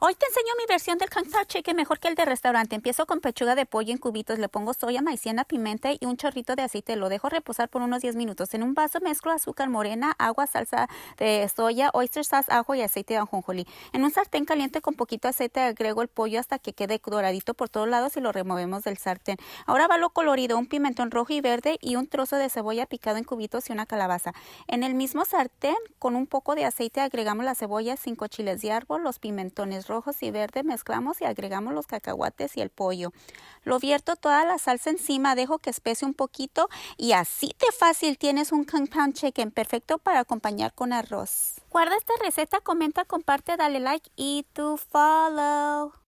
Hoy te enseño mi versión del Kung Pao Chicken mejor que el de restaurante. Empiezo con pechuga de pollo en cubitos, le pongo soya, maicena, pimienta y un chorrito de aceite. Lo dejo reposar por unos 10 minutos. En un vaso mezclo azúcar morena, agua, salsa de soya, oyster sauce, ajo y aceite de ajonjolí. En un sartén caliente con poquito aceite agrego el pollo hasta que quede doradito por todos lados y lo removemos del sartén. Ahora va lo colorido, un pimentón rojo y verde y un trozo de cebolla picado en cubitos y una calabaza. En el mismo sartén con un poco de aceite agregamos la cebolla, 5 chiles de árbol, los pimentones rojos y verdes, mezclamos y agregamos los cacahuates y el pollo. Lo vierto toda la salsa encima, dejo que espese un poquito y así de fácil tienes un Kung Pao Chicken perfecto para acompañar con arroz. Guarda esta receta, comenta, comparte, dale like y tu follow.